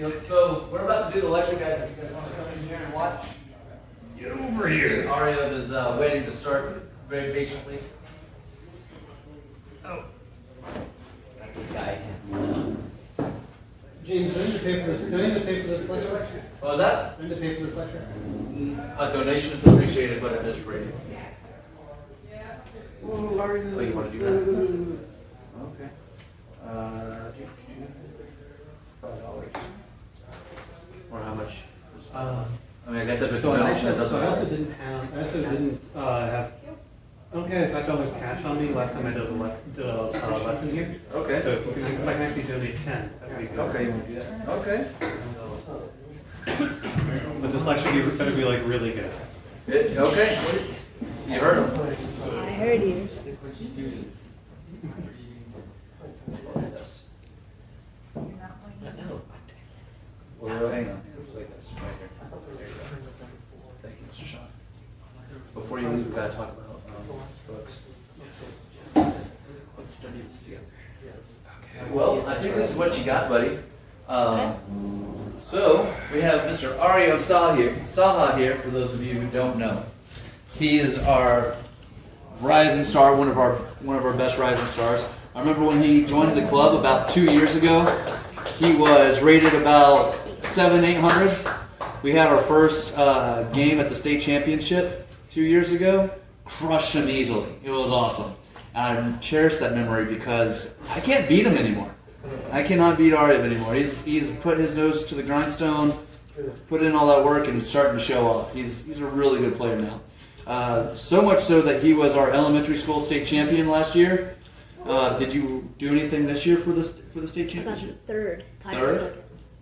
So we're about to do the lecture, guys. If you guys want to come in here and watch. Get over here. Aaryav is waiting to start very patiently. Oh. This guy. James, do I need to pay for this? Do I need to pay for this lecture? What was that? Do I need to pay for this lecture? A donation is appreciated, but it is free. Oh, you want to do that? Okay. $5. Or how much? I mean, I guess if it's a donation, it doesn't I also matter. didn't have. I also didn't have. I don't think I had $5 cash on me last time I did a lesson here. Okay. So if I can actually donate 10, that would be good. Okay, you want to do that? Okay. But this lecture is going to be like really good. Okay. You heard him. I heard you. Well, hang on. It's like this, right here. There you go. Thank you, Mr. Sean. Before you leave, we gotta talk about books. Let's study this together. Okay. Well, I think this is what you got, buddy. So we have Mr. Aaryav Saha here. For those of you who don't know, he is our rising star, one of our best rising stars. I remember when he joined the club about 2 years ago. He was rated about 800. We had our first game at the state championship 2 years ago. Crushed him easily. It was awesome. I cherish that memory because I can't beat him anymore. I cannot beat Aaryav anymore. He's put his nose to the grindstone, put in all that work, and starting to show off. He's a really good player now. So much so that he was our elementary school state champion last year. Did you do anything this year for the state championship? Third.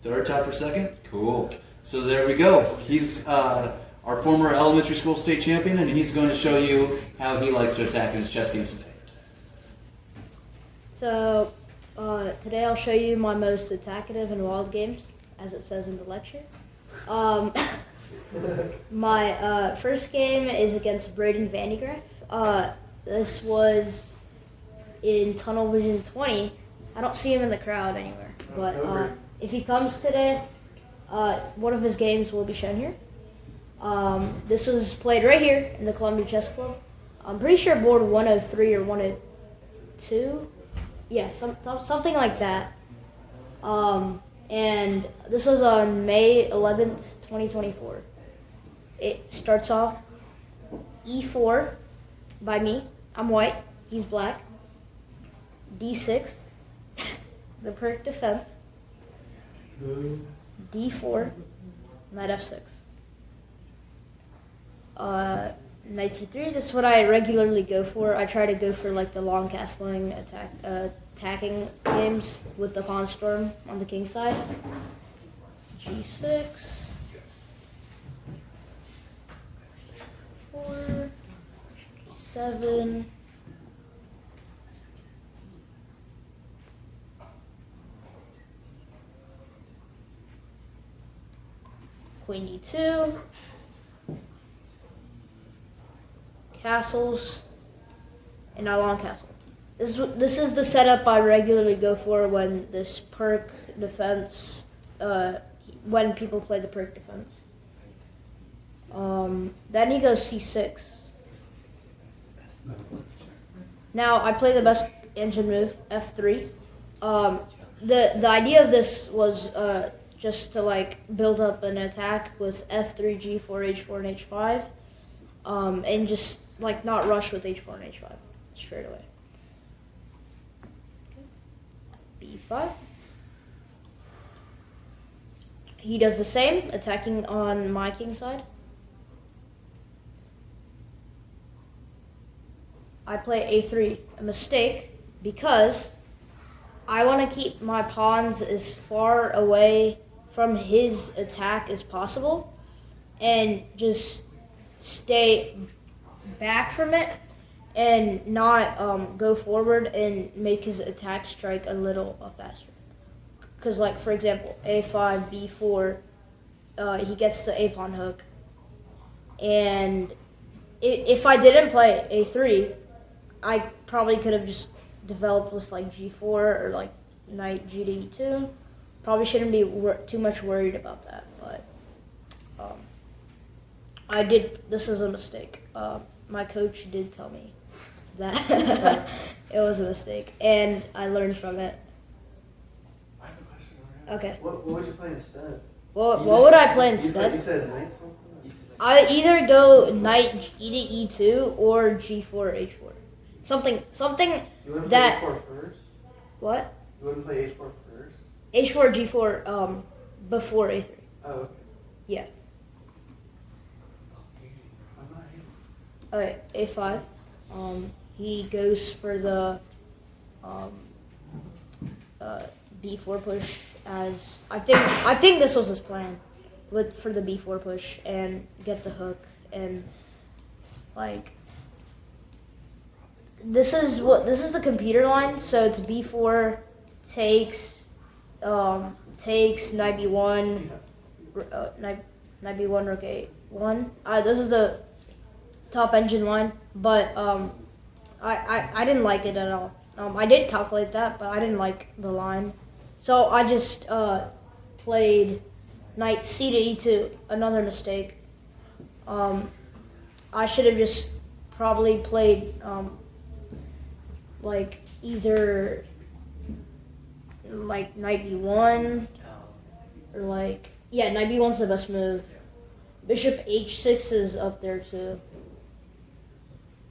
Third, tied for second? Cool. So there we go. He's our former elementary school state champion, and he's going to show you how he likes to attack in his chess games today. So, today I'll show you my most attackative and wild games, as it says in the lecture. My first game is against Braden Vandegraff. This was in Tunnel Vision 20. I don't see him in the crowd anywhere, but if he comes today, one of his games will be shown here. This was played right here in the Columbia Chess Club. I'm pretty sure board 103 or 102. Yeah, something like that. And this was on May 11th, 2024. It starts off E4 by me. I'm white. He's black. D6, the perfect defense. D4, knight F6. Knight C3. This is what I regularly go for. I try to go for like the long castling attacking games with the pawn storm on the king side. G6. 4, 7. Queen D2. Castles, and now long castle. This is the setup I regularly go for when this perk defense, when people play the perk defense. Then he goes C6. Now I play the best engine move, F3. The idea of this was just to like build up an attack with F3, G4, H4, and H5, and just like not rush with H4 and H5 straight away. B5. He does the same, attacking on my king side. I play A3, a mistake, because I want to keep my pawns as far away from his attack as possible and just stay back from it and not go forward and make his attack strike a little faster. Because, like, for example, A5, B4, he gets the A pawn hook. And if I didn't play A3, I probably could have just developed with, like, G4 or, like, knight G2. probably shouldn't be too much worried about that, but I did. This is a mistake. My coach did tell me that it was a mistake, and I learned from it. I have a question. Aaryav. Okay. What would you play instead? What would I play You instead? said knight something? I either go knight G to E2 or G4 H4. Something You wouldn't that- play H4 first? what? You wouldn't play H4 first? H4 G4 before A3. Oh, okay. Yeah. I'm not here. Alright, A5. He goes for the B4 push as I think this was his plan for the B4 push and get the hook and like this is the computer line, so it's B4 takes knight B1 knight B1 rook A1. This is the top engine line, but I didn't like it at all. I did calculate that, but I didn't like the line, so I just played knight C to E2. Another mistake. I should have just probably played like either like knight B1 or like knight B1's the best move. Bishop H6 is up there too.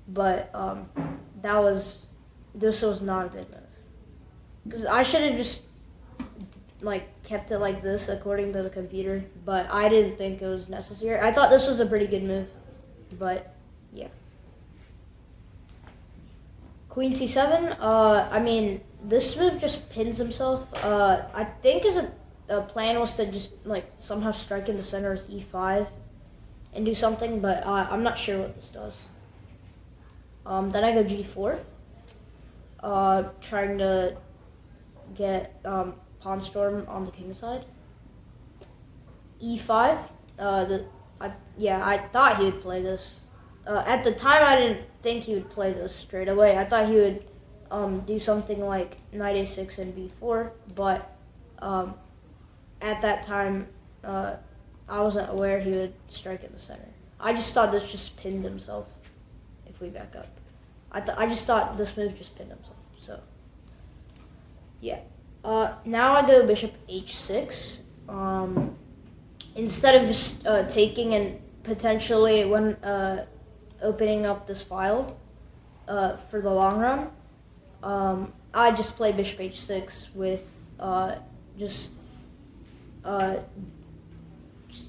But this was not a good move. Because I should have just like kept it like this according to the computer, but I didn't think it was necessary. I thought this was a pretty good move, but yeah. Queen C7, I mean, this move just pins himself. I think his plan was to just like somehow strike in the center with E5 and do something, but I'm not sure what this does. Then I go G4, trying to get pawn storm on the king side. E5, I thought he would play this. At the time, I didn't think he would play this straight away. I thought he would do something like knight A6 and B4, but at that time, I wasn't aware he would strike in the center. I just thought this just pinned himself. If we back up, I just thought this move just pinned himself. So yeah. Now I go bishop H6. Instead of just taking and potentially when opening up this file for the long run, I just play bishop H6 with just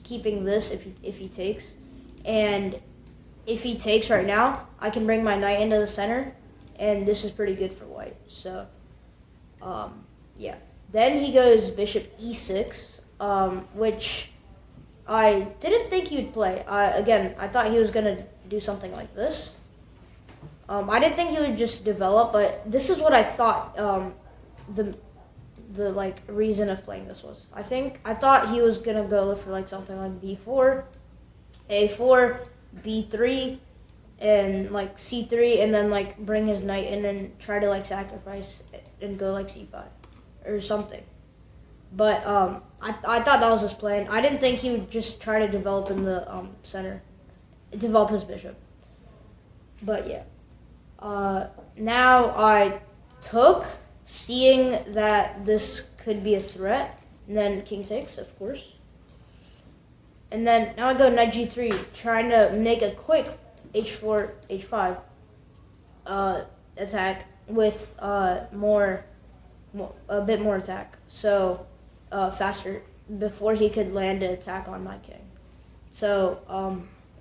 keeping this if he takes, and if he takes right now, I can bring my knight into the center, and this is pretty good for white. So, yeah. Then he goes bishop E6, which I didn't think he would play. Again, I thought he was gonna do something like this. I didn't think he would just develop, but this is what I thought the like reason of playing this was. I thought he was gonna go for like something like B4, A4, B3, and like C3, and then like bring his knight in and try to like sacrifice and go like C5 or something. But I thought that was his plan. I didn't think he would just try to develop in the center, develop his bishop. But yeah. Now I took, seeing that this could be a threat, and then king takes, of course. And then now I go knight G3, trying to make a quick H4, H5 attack with a bit more attack. So faster before he could land an attack on my king. So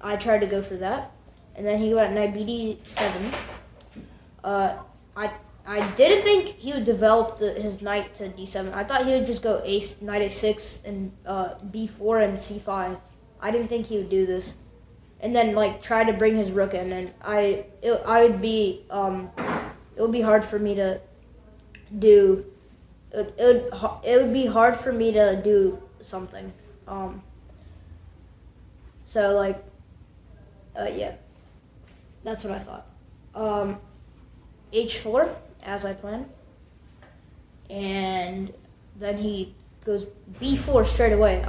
I tried to go for that, and then he went knight BD7. I didn't think he would develop his knight to D7. I thought he would just go knight A6 and B4 and C5. I didn't think he would do this, and then like try to bring his rook in, and it would be hard for me to do. It would be hard for me to do something. So like, yeah, that's what I thought. H4 as I planned, and then he goes b4 straight away.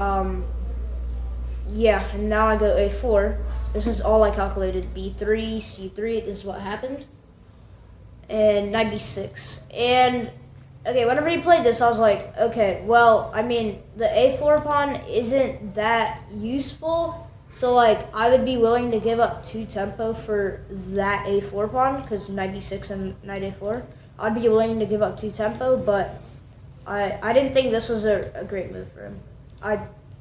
Yeah, and now I go a4. This is all I calculated. b3, c3. This is what happened. And knight b6. And okay, whenever he played this, I was like, okay, well, I mean, the a4 pawn isn't that useful. So, like, I would be willing to give up 2 tempo for that a4 pawn, because knight b6 and knight a4. I'd be willing to give up 2 tempo, but I didn't think this was a great move for him.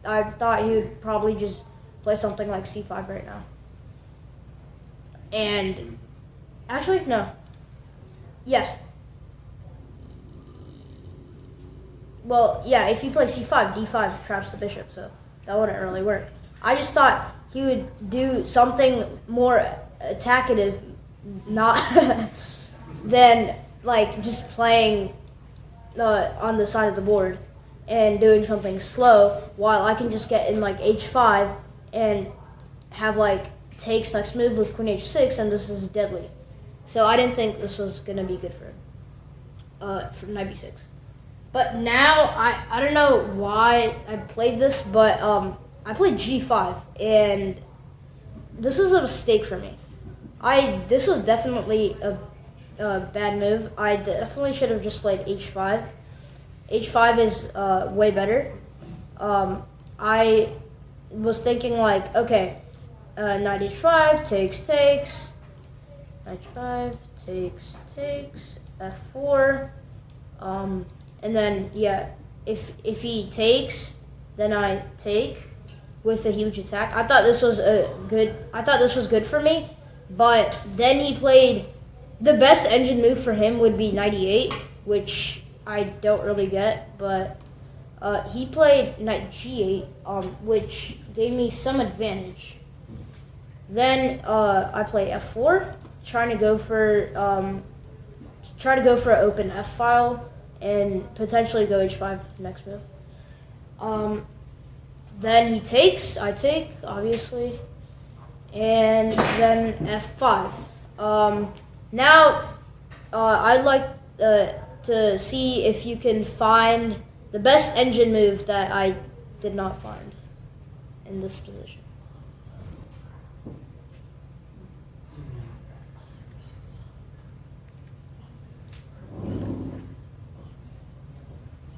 I thought he would probably just play something like c5 right now. And, actually, no. Yeah. Well, yeah, if you play c5, d5 traps the bishop, so that wouldn't really work. I just thought he would do something more attackative, not than like just playing on the side of the board and doing something slow, while I can just get in like h5 and have like takes next move with queen h6, and this is deadly. So I didn't think this was gonna be good for him for knight b6. But now I don't know why I played this, but I played g5, and this is a mistake for me. This was definitely a bad move. I definitely should have just played h5. h5 is way better. I was thinking like, okay, knight h5 takes, knight h5 takes, f4, and then yeah, if he takes, then I take with a huge attack. I thought this was good for me, but then he played the best engine move for him would be knight e8, which I don't really get, but he played knight g8, which gave me some advantage. Then I play f4, trying to go for an open f file and potentially go h5 next move. Then he takes, I take, obviously, and then f5. Now, I'd like to see if you can find the best engine move that I did not find in this position.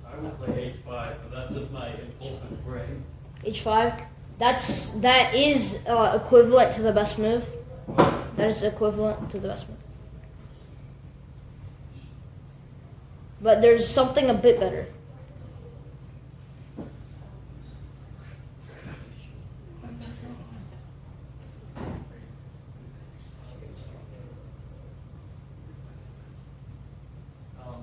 I will play h5, but that's just my impulsive brain. h5. That is equivalent to the best move. That is equivalent to the best move. But there's something a bit better.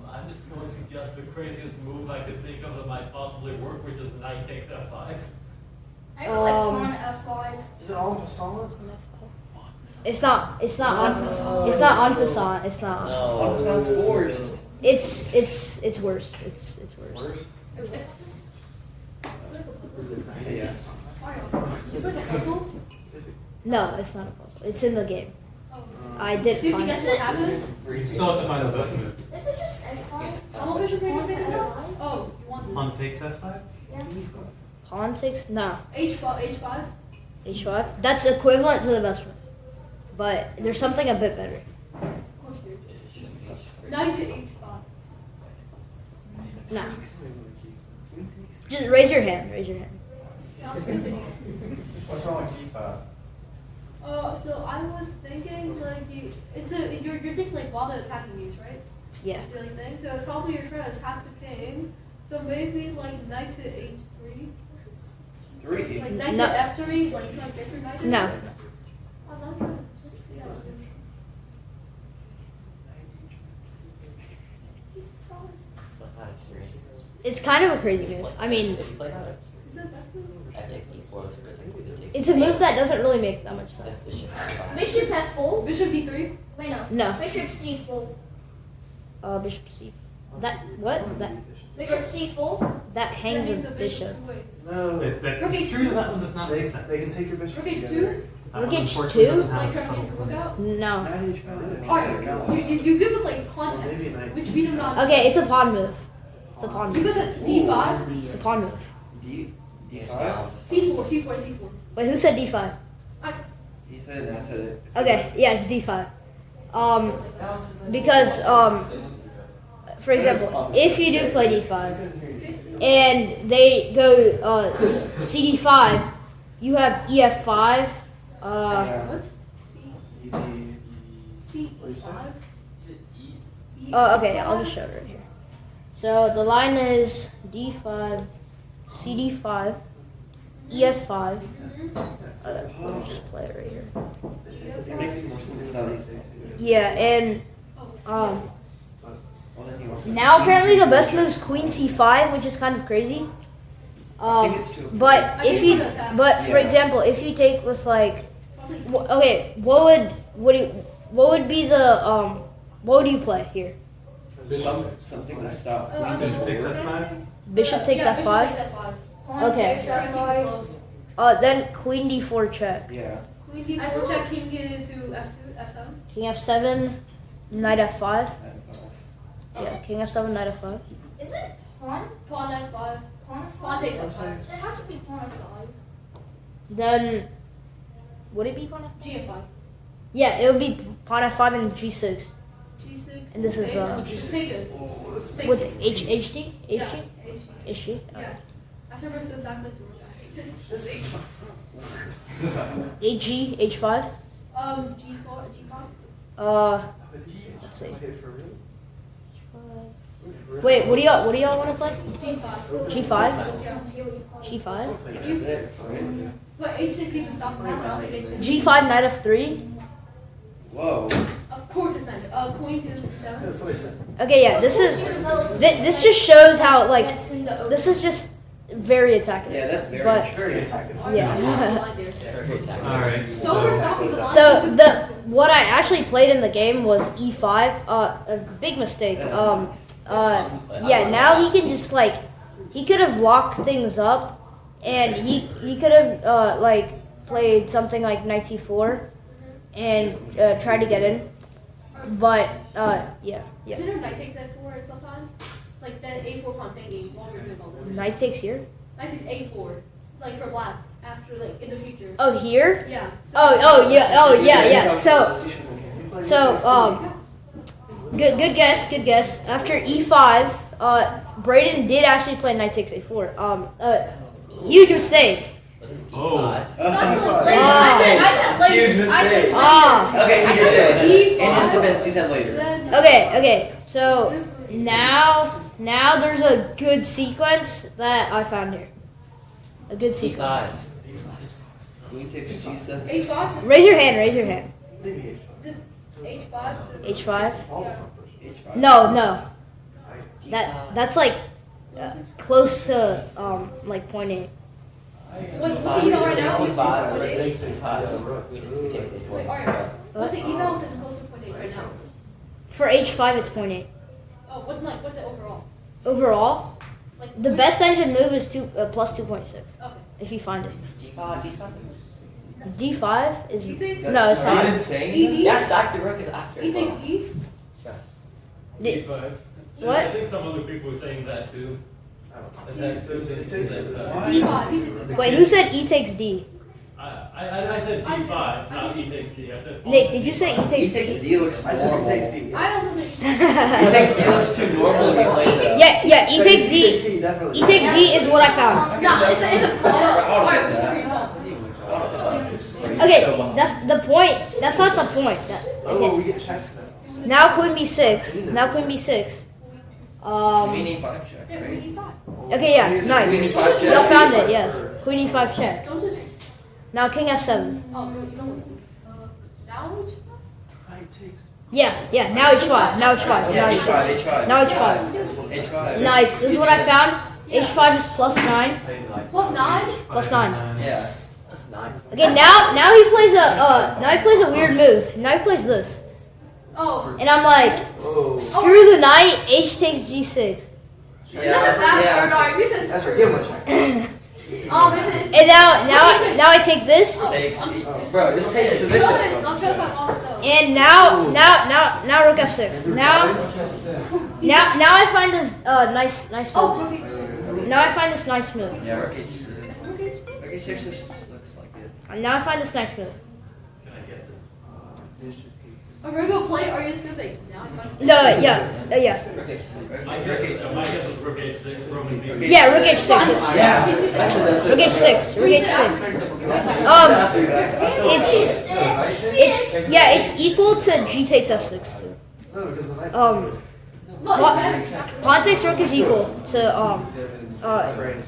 I'm just going to suggest the craziest move I could think of that might possibly work, which is knight takes f5. I feel like pawn f5. Is it all passant? It's not on. It's not on passant. It's not on passant. Sounds forced. It's worse. It's worse. Worse? Is it Yeah. like a puzzle? No, it's not a puzzle. It's in the game. Oh. I did Did you find guess it. what happens? You still have to find the best move. Is it just f5? Television paper figured out? Oh, you want Pawn this? takes f5? Pawn takes no. H5? h5. That's equivalent to the best move, but there's something a bit better. Of course there is. Knight to h5. No. Just raise your hand. Raise your hand. Sounds good. What's wrong with g5? So I was thinking like you're thinking like while the attacking use, right? Yeah. That's the only thing. So probably you're trying to attack the king. So maybe like knight to h3. Three. Like knight No. to f3, like you trying to get your knight in No. there? I'm not gonna see how it is. He's probably- It's kind of a crazy move. I mean, Is it best move? it's a move that doesn't really make that much sense. Bishop f4. Bishop d3. Wait, no. No. Bishop c4. Bishop c. That what? Bishop c4. That hangs That means a a bishop. two ways. No. It's true that one does not make sense. They can take your bishop Rook h2? together. That one Rook unfortunately h2? doesn't have Like a trying to subtle get rook point. out? No. Really? Alright, you give us like context, Maybe knight. which we do not. Okay, it's a pawn move. It's a pawn You move. guys at D5? It's a pawn move. D5? C4. Wait, who said d5? He said it, and I said it. Okay, yeah, it's d5. Because for example, if you do play d5 and they go cd5, you have ef5. What? Okay, I'll just show it right here. So the line is d5, cd5, ef5. I'll just play it right here. It makes more sense now that he's Yeah, and Well, then he also- now apparently the best move is queen c5, which is kind of crazy. I think it's too. But if you, but for Yeah. example, if you take with like, okay, what would be the what would you play here? Something to stop. Bishop takes f5. Bishop takes Yeah, f5. Bishop takes f5. Pawn Okay. takes Yeah, keep it f5. close. Then queen d4 check. Yeah. Queen D4 check, king to F2, F7. King f7, knight f5. I Yeah, king f7, knight f5. Is it pawn? Pawn F5. Pawn Pawn f5? takes F5. It has to be pawn f5. Then would it be pawn f5? G F5. Yeah, it would be pawn f5 and g6 G6. And this is, Just take it. Take with it. hd Yeah, hd HG. hd. Yeah. After versus goes back to Ag h5. G4, G5. Let's see. Wait, what do y'all want to play? G5. G5. Yeah. G5. Six, right? But H6 you can stop now, but I don't think H6. G5, knight f3. Whoa. Of course it's not. Queen to 7. Okay, yeah, this is this just shows how like this is just very attacking. Yeah, that's very But- interesting. Yeah. Alright. So we're stopping the line. So the what I actually played in the game was e5. A big mistake. Yeah, now he can just like he could have locked things up, and he could have like played something like knight c4, and tried to get in. But yeah. Isn't there knight takes F4 sometimes? It's like that A4 pawn taking while we're doing all this. Knight takes here. Knight takes A4, like for black, after like in the future. Oh, here. Yeah. Oh yeah. So good guess. After e5, Braden did actually play knight takes a4. Huge mistake. Oh. Huge mistake. Okay, he did say it. D5. In his defense, he said later. Then Okay. So now there's a good sequence that I found here. A good sequence. Can we take the G7? H5, just, Raise your hand. just H5. H5. Yeah. H5. No. That's like close to like 0.8. What's the eval right now? Point five. Wait, Aaryav, What? what's the eval if it's close to 0.8 right now? For H5, it's 0.8. Oh, what's it overall? Overall, Like the best engine move is plus 2.6 Okay. if you find it. D5. D5 is You think- no, it's Are you not. insane? E Yeah, sack the rook is after. E takes D. D5. What? I think some other people were saying that too. D5. He said Wait, who said E takes D? I said D5, not E takes D. I said pawn Nick, did you say E He takes takes D? D looks normal. I also said He takes D looks too normal if you play that. Yeah, E takes D. definitely. E takes D is what I found. no, it's a pawn. Alright, it's a free pawn. Okay, that's the point. That's not the point. Oh, we Okay. get checks now. Now queen b6. We need 5 check, Yeah, we right? need 5. Okay, yeah, nice. Queen E5 check. Y'all found it, yes. Queen e5 check. Don't just. Now king f7. Oh, no, you don't. Now which one? Yeah, now h5. Now h5. Yeah, Now H5, h5. H5. Now Yeah, h5. H5. Nice. This is what I found. h5 is plus 9. Plus 9? Plus 9. Yeah. That's 9. Okay, now he plays a weird move. Now he plays this. Oh. And I'm like, screw the knight, h takes g6. Is that a fast or no? You said. That's right, give him a check. Is it? And now I take this. Takes D. Bro, this takes the I'll show if I'm all so. And now rook f6. Now Now I find this nice Oh, move. okay. Now I find this nice move. Yeah, Rook H6. Rook H6 just looks like it. Now I find this nice move. Can I guess it? Are we gonna play? Or are you just gonna think? Now I'm fine. No, yeah. Rook H6. My guess is Rook H6, Roman B. Yeah, Rook H6. Yeah. Rook H6. Rook H6. It's equal to G takes F6 too. Well, it's better. Pawn takes rook is equal to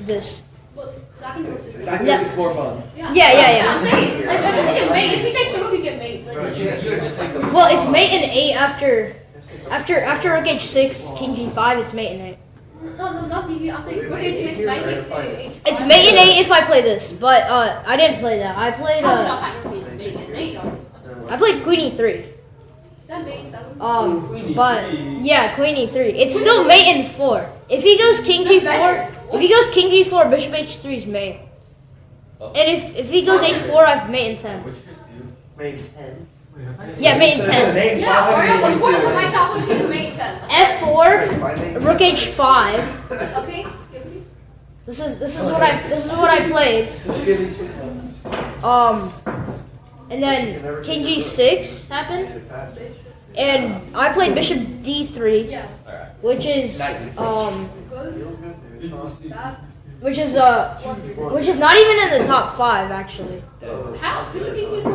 this. Well, Zach and Rich is- Attackative is more fun. Yeah. Yeah. I'm saying, like, I'm just get mate. If he takes the rook, he get mate. Like, legit. Well, it's mate in 8 after rook H6, King G5. It's mate in 8. No, not easy. I'm saying rook h6, knight takes h5. It's mate in 8 if I play this, but I didn't play that. I played How not have mate in mate? I played Queen E3. Is that mate 7? But yeah, Queen E3. It's still mate in 4. If he goes King G4, if he goes King G4, Bishop H3 is mate. And if he goes H4, I've mate in 10. Maybe 10. Yeah, mate in 10. Yeah, Aaryav, according to my calculation, mate 10. F4, Rook H5. Okay, skip it. This is what I played. And then King G6 happened, and I played Bishop D3, Yeah. which is Good. Bad. which is not even in the top 5 actually. How? Bishop d2 is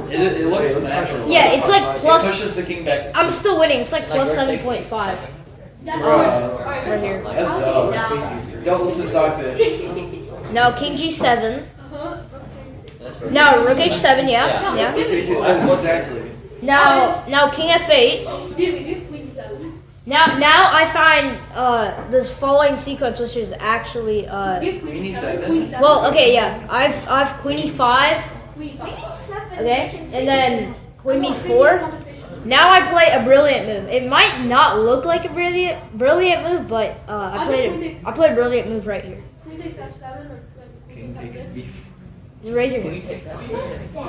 It looks natural. Yeah, it's like It plus. pushes the king back. I'm still winning. It's like plus 7.5 That's Bro. worse. Alright, right here. That's dope. Don't listen to Stockfish. Now King G7. Uh-huh. Now Rook H7. Yeah, Yeah. let's give it. That's what's actually. Now King F8. Give queen 7. Now I find this following sequence, which is actually Give Queen queen E7. 7. Queen 7. well, okay, yeah. I've Queen E5. Queen 5. Okay, and then Queen B4. Now I play a brilliant move. It might not look like a brilliant move, but I played a brilliant move right here. Queen takes f7 or King takes f6. beef. Just raise your hand. So,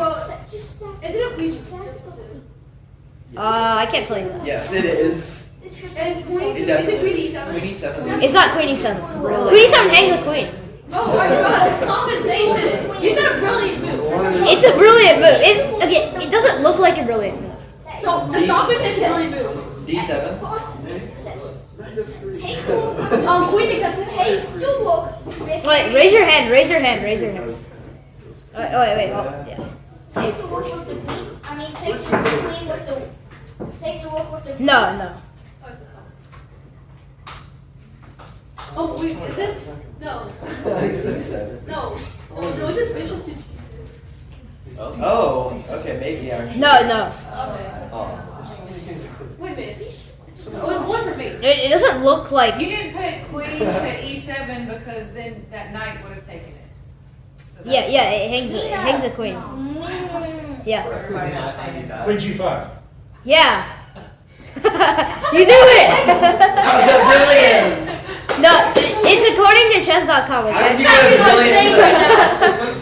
is it a queen? I can't tell you that. Yes, it is. Is queen? It Is definitely it queen is. e7? Queen E7. It's not Queen E7. Queen E7 hangs a queen. Oh my god, it's compensation. You said a brilliant move. It's a brilliant move. It doesn't look like a brilliant move. So, the stoppage is a brilliant move. D7. Queen takes f6. Wait, raise your hand. Raise your hand. Wait. Oh, yeah. Take the rook with the queen. I mean, take the queen with the. Take the rook with the. No. Oh, wait, is it? No. D7. No. Oh, so is it bishop to g6? Oh, okay, maybe actually. No. Okay. Oh. Wait a minute. Oh, it's one for me. It doesn't look like. You didn't put queen to e7 because then that knight would have taken it. So Yeah. that's- It hangs a queen. Yeah. Everybody else saying. Queen G5. Yeah. You knew it. That was brilliant! No, it's according to chess.com. How did Okay. you get a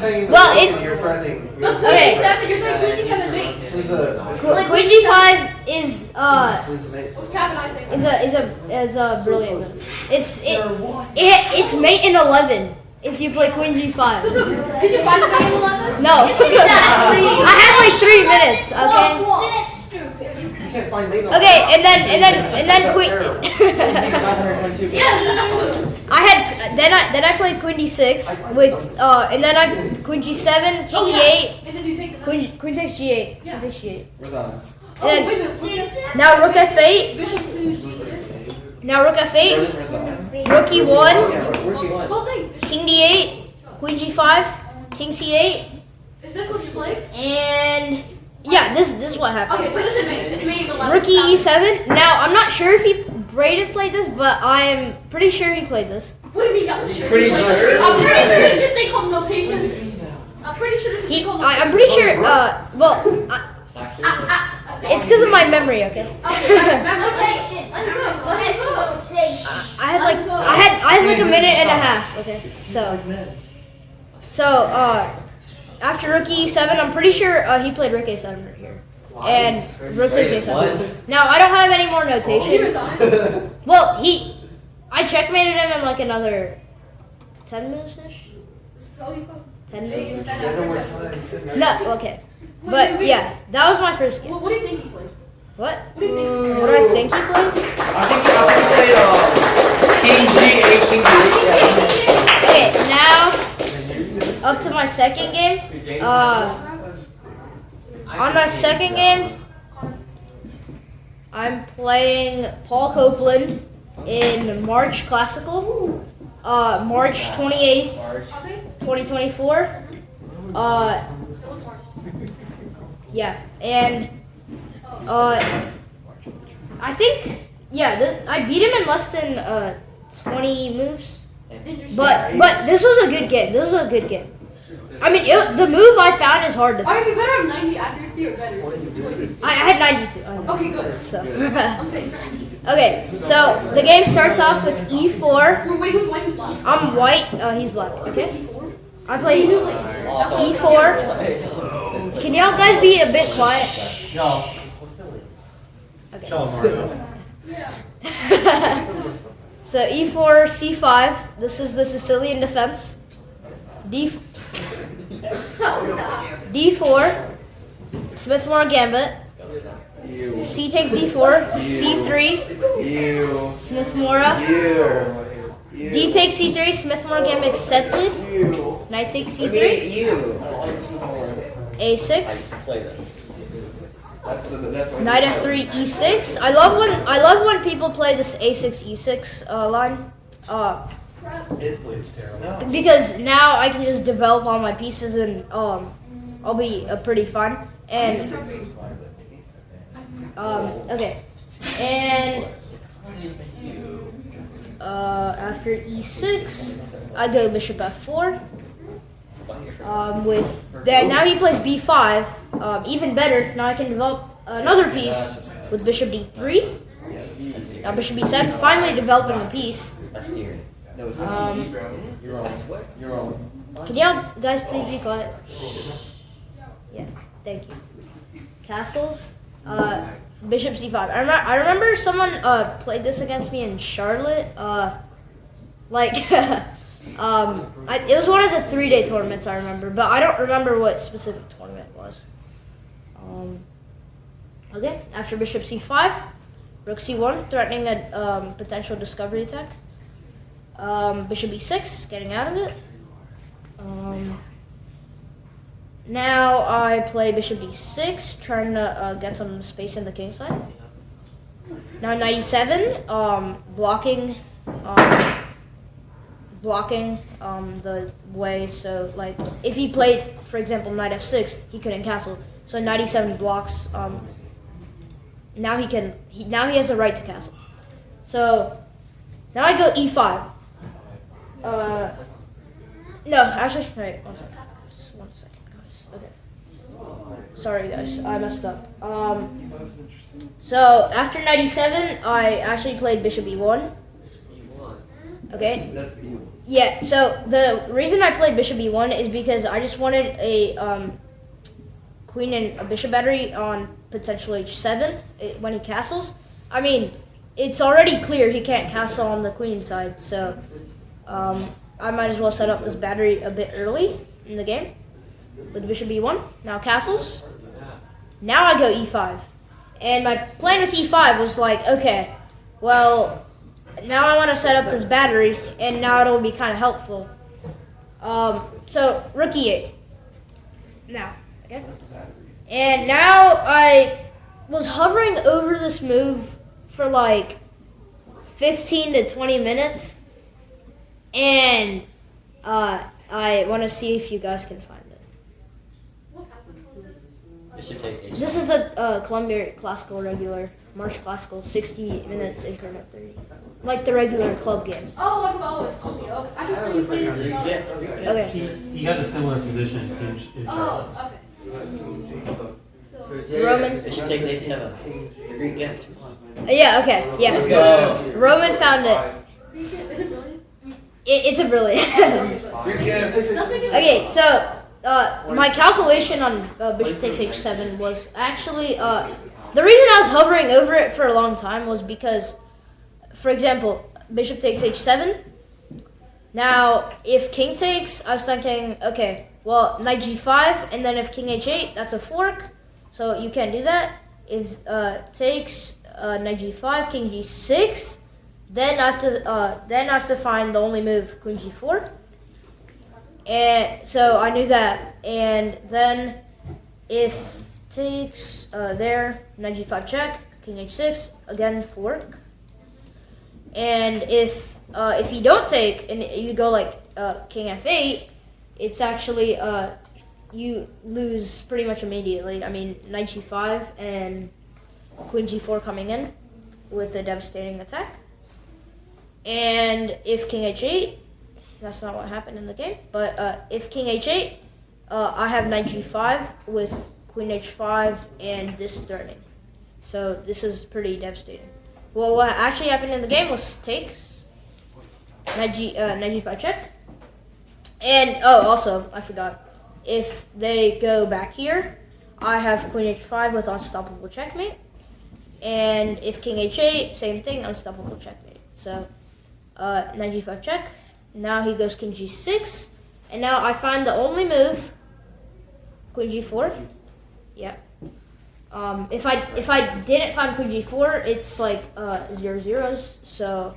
brilliant? Well, it. You're threatening. But queen Okay. g7, you're doing queen g7 mate. This is a. Queen G5 is What's Cap and I saying? is a brilliant move. It's mate in 11 if you play Queen G5. Did you find a mate in 11? No. I had like 3 minutes. Okay. Then it's stupid. You can't find late. Okay, and then Queen. Yeah. Then I played Queen D6 with and then I Queen G7, King E8, And then you take the knight. Queen takes G8, Yeah. Queen takes G8. Resigns. Oh, And wait a minute. Wait. now Rook F8. Bishop to g6. Now Rook F8. Jordan resign. Rook E1. Yeah, rookie one. Well, thanks. Bishop. King D8. Queen G5. King C8. Is this what you play? And yeah, this is what happened. Okay, so this is mate. It's mate in 11. Rookie E7. Now I'm not sure if Braden played this, but I am pretty sure he played this. What do you mean? I'm sure. Pretty sure? I'm pretty sure this is thing called notations. I'm pretty sure this is thing called I'm pretty sure. It's because of my memory. Okay. Okay, I'm good. Let's go. I had like a minute and a half. Okay. So after Rook E7, I'm pretty sure he played Rook A7 right here. and rook takes Wait, a7. what? Now I don't have any more Did he notation. resign? Well, I checkmated him in like another 10 moves ish. So he fucking- 10 Wait, moves. that Yeah, no more after that. time. No, okay. But yeah, that was my first game. What do you think he played? What? What do you think he played? What do I think he played? I think he played King G8, King Okay, now up to my second game. On my second game, I'm playing Paul Copeland in March Classical, March 28th, Okay. 2024. Yeah, and I think I beat him in less than 20 moves. But this was a good game. This was a good game. I mean, the move I found is hard to. Alright, you better have 90 accuracy or better. I had 92. Okay, good. So. I'm safe. Okay, so the game starts off with e4. Wait, who's white? Who's black? I'm white. He's black. Okay. E4? I play Who played e4. Can y'all guys be a bit quiet? No. Okay. Tell him, Mario. So e4, c5. This is the Sicilian defense. D4. Smith-Morrow gambit. C takes d4. C3. Ew. Smith-Morrow. Ew. D takes c3. Smith-Morrow gambit accepted. Ew. Knight takes Look c3. at you. A6. Play this. That's the Knight f3 e6. I love when people play this a6 e6 line. It's terrible. Because now I can just develop all my pieces and I'll be pretty fun. And okay. And after e6, I go bishop f4. With that, now he plays b5. Even better, now I can develop another piece with bishop d3. Now bishop b7, finally developing a piece. That's theory. No, it's Um, You're wrong. You're wrong. Can y'all guys please be quiet? Yeah, thank you. Castles, bishop c5. I remember someone played this against me in Charlotte. It was one of the 3-day tournaments I remember, but I don't remember what specific tournament it was. Okay, after bishop c5, rook c1, threatening a potential discovery attack. Bishop e6, getting out of it. Now I play bishop d6, trying to get some space in the king side. Now knight e7, blocking the way. So like if he played, for example, knight f6, he couldn't castle. So knight e7 blocks. Now he has the right to castle. So now I go e5. No, actually, wait, one second, guys. Okay. Sorry, guys, I messed up. So after knight e7, I actually played bishop e1. Okay. That's beautiful. Yeah. So the reason I played bishop e1 is because I just wanted a queen and a bishop battery on potential h7 when he castles. I mean, it's already clear he can't castle on the queen side, so I might as well set up this battery a bit early in the game with bishop e1. Now castles. Now I go e5. And my plan with e5 was like, okay, well, now I want to set up this battery, and now it'll be kind of helpful. So rook e8. Now, okay. And now I was hovering over this move for like 15 to 20 minutes, and I want to see if you guys can find it. What happened was this? Bishop takes h7. This is the Columbia Classical regular, March Classical, 60 minutes increment 30. Like the regular club games. Oh, I forgot. Oh, it's Columbia. Okay. I thought you played it in Charlotte. Okay. He had a similar position in Charlotte. Oh, okay. So, Roman. Bishop takes h7. The Greek gift. Yeah, okay, Let's yeah. go. Roman found it. is it brilliant? It's a brilliant. Let's make it. Okay, so my calculation on bishop takes h7 was actually the reason I was hovering over it for a long time was because, for example, bishop takes h7. Now, if king takes, I was thinking, okay, well, knight g5, and then if king h8, that's a fork, so you can't do that. If takes knight g5, king g6, then I have to find the only move, queen g4. And so I knew that, and then if takes there, knight g5 check, king h6, again fork. And if you don't take and you go like king f8, it's actually you lose pretty much immediately. I mean, knight g5 and queen g4 coming in with a devastating attack. And if king h8, that's not what happened in the game, but if king h8, I have knight g5 with queen h5 and this threatening. So this is pretty devastating. Well, what actually happened in the game was takes, knight g5 check, and also I forgot, if they go back here, I have queen h5 with unstoppable checkmate, and if king h8, same thing, unstoppable checkmate. So knight g5 check. Now he goes king g6, and now I find the only move, queen g4. Yeah. If I didn't find queen g4, it's like 0-0s. So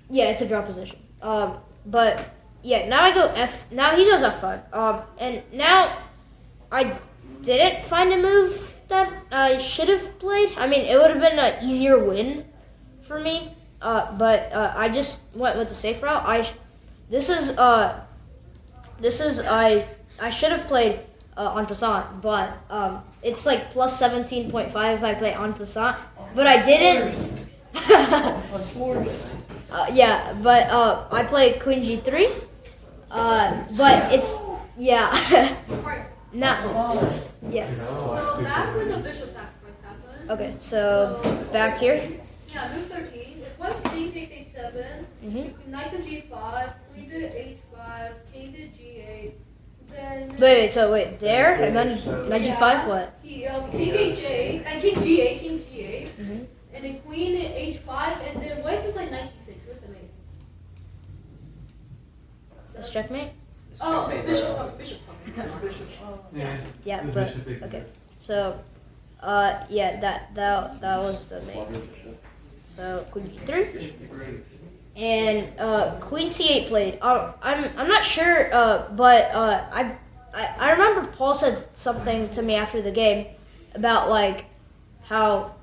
yeah, it's a draw position. But yeah, now I go f. Now he goes f5. And now I didn't find a move that I should have played. I mean, it would have been an easier win for me. But I just went with the safe route. I should have played en passant, but it's like plus 17.5 if I play en passant. But I didn't. This one's forced. Yeah, but I play queen g3. But it's not. Yeah. So back where the bishop sacrifice happened. Okay, so back here. Yeah, move 13. If white king takes h7, knight to g5, queen to h5, king to g8, then. Wait, there, and then knight g5, what? King h8, and king g8, and then queen h5, and then white can play knight g6. Where's the mate? That's checkmate? Oh, bishop coming. Yeah, the but bishop exists. okay. So, yeah, that was the main. So queen g3, and queen c8 played. I'm not sure, but I remember Paul said something to me after the game about like how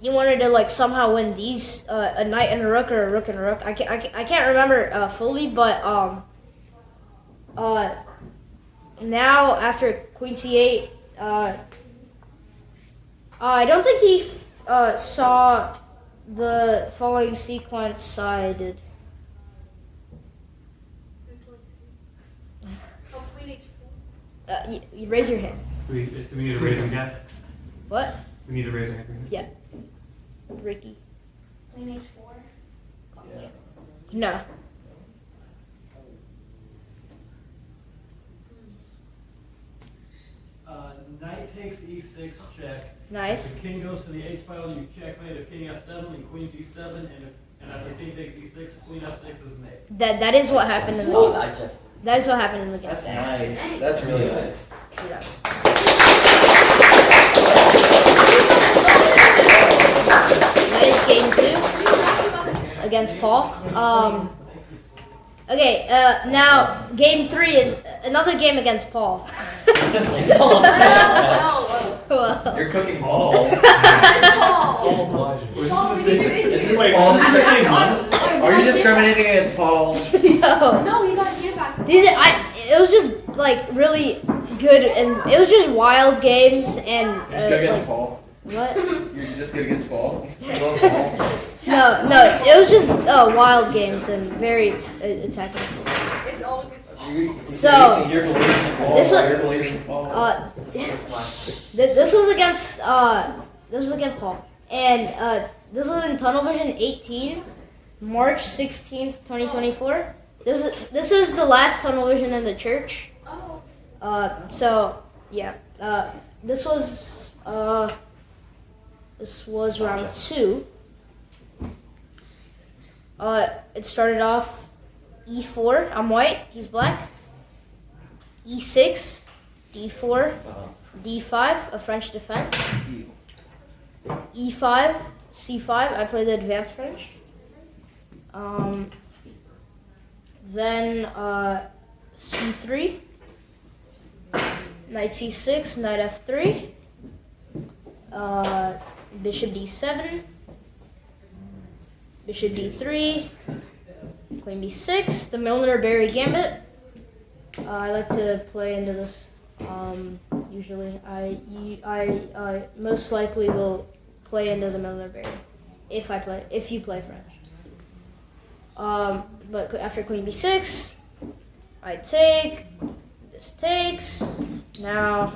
he wanted to like somehow win these a knight and a rook or a rook and a rook. I can't remember fully, but now after queen c8, I don't think he saw the following sequence sided. Oh, queen h4. You raise your hand. We need to raise and guess. What? We need to raise and guess. Yeah. Ricky. Queen h4. Yeah. No. Knight takes e6 check. Nice. If the king goes to the h file, you checkmate. If king f7, then queen g7, and after king takes e6, queen f6 is made. That is what happened in the So game. digested. That is what happened in the game. That's nice. That's really nice. Yeah. That is game 2 against Paul. Okay, now game 3 is another game against Paul. Well, You're cooking ball. Is this Wait, Paul? Is this the same one? Are you discriminating against Paul? no. No, you gotta get back. It was just like really good, and it was just wild games and. You're just good against Paul. What? You're just good against Paul. You love Paul. No, it was just wild games and very attacking. It's all good. So, You're glazing Paul. this was- You're glazing Paul. This was against Paul, and this was in Tunnel Vision 18, March 16th, 2024. This is the last tunnel vision in the church. Oh. So yeah. This was round 2. It started off E4. I'm white. He's black. E6, D4, D5, a French defense. E5, C5. I play the advanced French. Then C3, Knight C6, Knight F3, Bishop D7, Bishop D3, Queen B6, the Milner-Berry Gambit. I like to play into this. Usually, I most likely will play into the Milner-Berry if you play French. But after Queen B6, I take. This takes. Now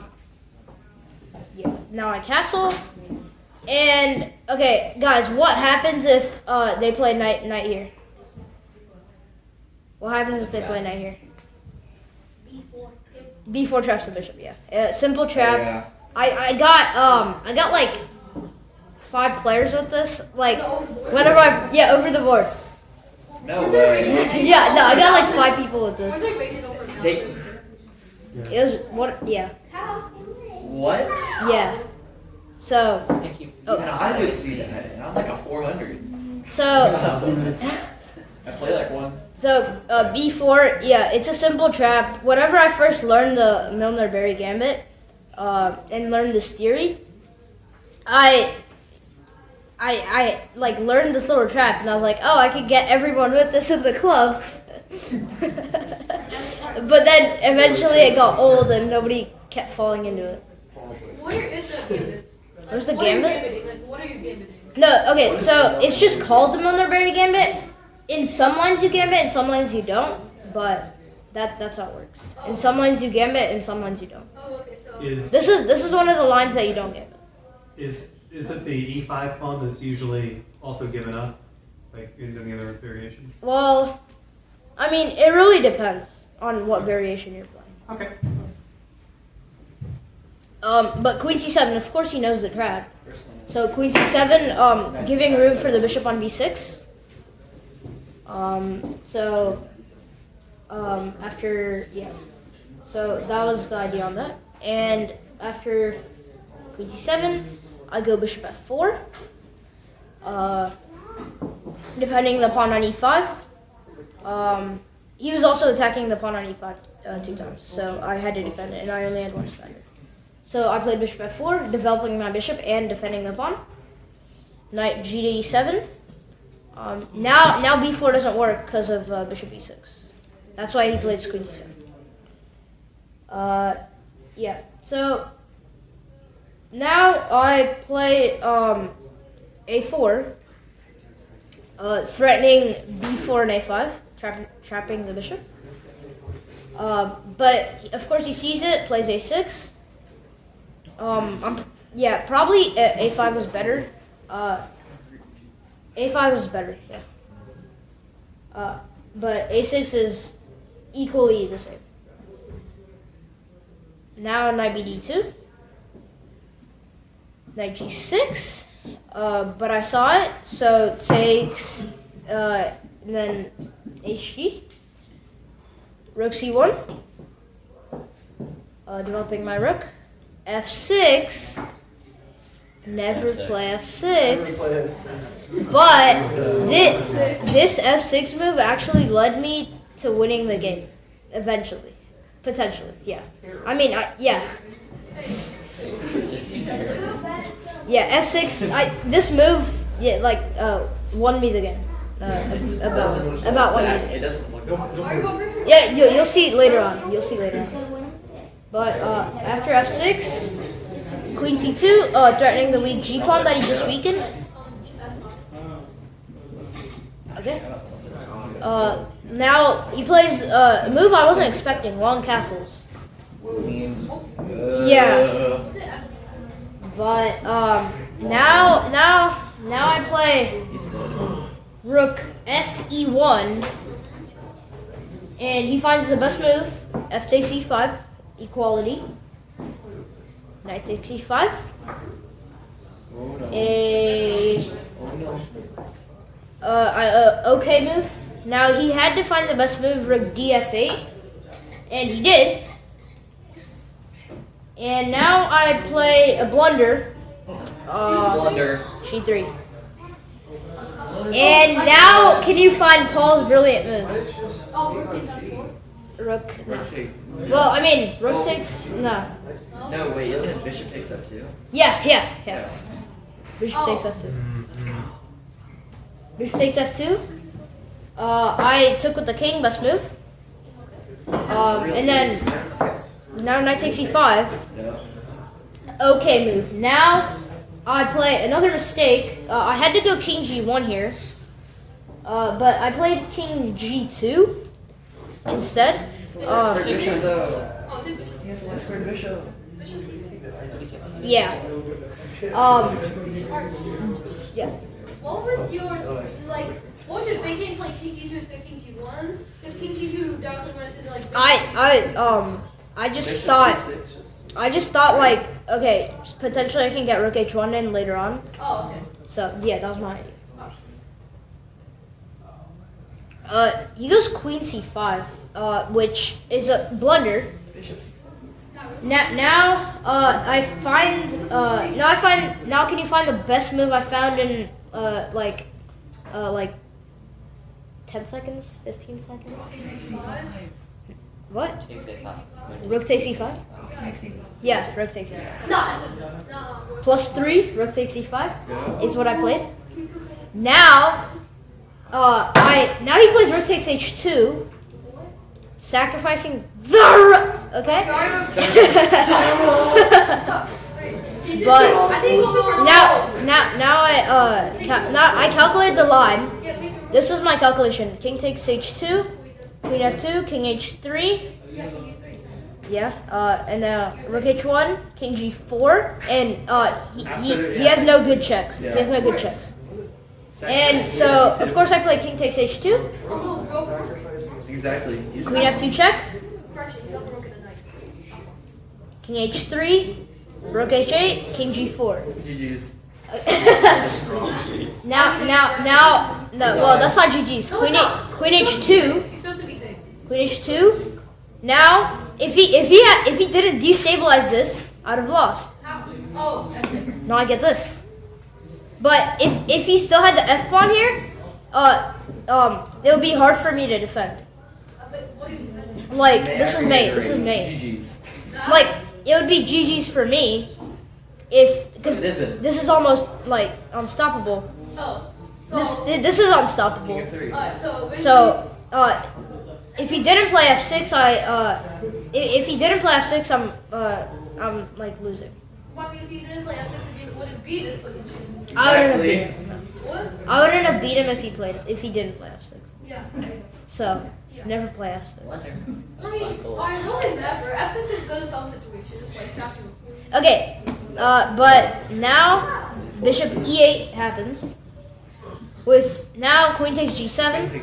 I castle. And okay, guys, what happens if they play knight here? What happens if they play knight here? B4 traps the bishop. Yeah, simple trap. Yeah. I got like 5 players with this. Like whenever over the board. No Were they way. rated- Yeah, no, I got like 5 people with Were this. they rated over now? They, It was what? Yeah, what? yeah. So Thank you. Oh. Even I would see that, and I'm like a 400. so I play like one. B4. Yeah, it's a simple trap. Whenever I first learned the Milner-Berry Gambit and learned this theory, I like learned this little trap, and I was like, oh, I could get everyone with this in the club. But then eventually it got old, and nobody kept falling into it. Where is the gambit? Where's the what are you gambit? gambiting? Like, what are you gambiting? No, okay, so it's just called the Milner-Berry Gambit. In some lines you gambit, in some lines you don't, but that's how it works. In some lines you gambit, in some lines you don't. Oh, okay, so. This is one of the lines that you don't gambit. Is it the E5 pawn that's usually also given up, like in any other variations? Well, I mean, it really depends on what variation you're playing. Okay. But Queen C7, of course he knows the trap. So Queen C7, giving room for the bishop on B6. So that was the idea on that. And after Queen C7, I go bishop F4. Defending the pawn on E5. He was also attacking the pawn on E5 2 times, so I had to defend it, and I only had one defender. So I played bishop F4, developing my bishop and defending the pawn. Knight G to E7. Now B4 doesn't work because of bishop E6. That's why he plays Queen C7. So now I play A4, threatening B4 and A5, trapping the bishop. But of course he sees it, plays A6. Probably A5 was better. A5 is better, yeah. But A6 is equally the same. Now Knight BD2. Knight G6. But I saw it, so takes, and then HG. Rook C1. Developing my rook. F6. Never F6. play F6. But this F6 move actually led me to winning the game. Eventually. Potentially, yeah. I mean, yeah. Yeah, F6, this move, won me the game. About 1 minute. It doesn't look good. Yeah, you'll see it later on. But after F6, Queen C2, threatening the weak G pawn that he just weakened. Okay. Now he plays a move I wasn't expecting, long castles. Yeah. But now I play Rook Fe1. And he finds the best move. F takes E5. Equality. Knight takes E5. A okay move. Now he had to find the best move, rook df8, and he did. And now I play a blunder. Blunder. G3. And now, can you find Paul's brilliant move? Oh, we're taking that four. Rook. Rook take. Well, I mean, rook takes. No. No, wait, isn't it bishop takes f2? Yeah. Bishop takes f2. Bishop takes f2. I took with the king, best move. And then now knight takes e5. Yeah. Okay move. Now I play another mistake. I had to go king g1 here, but I played king g2 instead. Bishop though. Oh, two. He has a left square bishop. Yeah. Yeah. What was your what was your thinking playing king g2 instead of king g1? Because king g2 directly went into like. I just Bishop thought. c6, I just thought like, okay, potentially I can get rook h1 in later on. Oh, okay. So yeah, that was my idea. He goes queen c5, which is a blunder. Bishop c6. Now now can you find the best move I found in like 10 seconds, 15 seconds? What? Takes A5. Rook takes e5? Yeah, rook takes e5. No. Plus 3, rook takes e5 is what I played. Now, now he plays rook takes h2, sacrificing the rook. Okay. But now I calculated the line. This is my calculation. King takes h2, queen f2, king h3. Yeah, and rook h1, king g4, and he has no good checks. He has no good checks. And so, of course, I play king takes h2, Exactly. queen f2 check, king h3, rook h8, king g4. GG's. Now, no, well, that's not GG's. Queen h2, You're supposed to be safe. queen h2. Now, if he didn't destabilize this, I'd have lost. How? Oh, f6. Now I get this. But if he still had the f pawn here, it would be hard for me to defend. But what do you defend? Like this is mate. This is mate. GG's. Like it would be GG's for me, because It isn't. this is almost like unstoppable. Oh. This is unstoppable. King f3. Alright, so. So if he didn't play f6, if he didn't play f6, I'm like losing. Well, I mean, if you didn't play f6, you wouldn't be this position. Exactly. What? I wouldn't have beat him if he didn't play f6. Yeah. So never play f6. I mean, alright, don't say never. F6 is good in some situations, like capturing. Okay, but now bishop e8 happens. With now queen takes g7.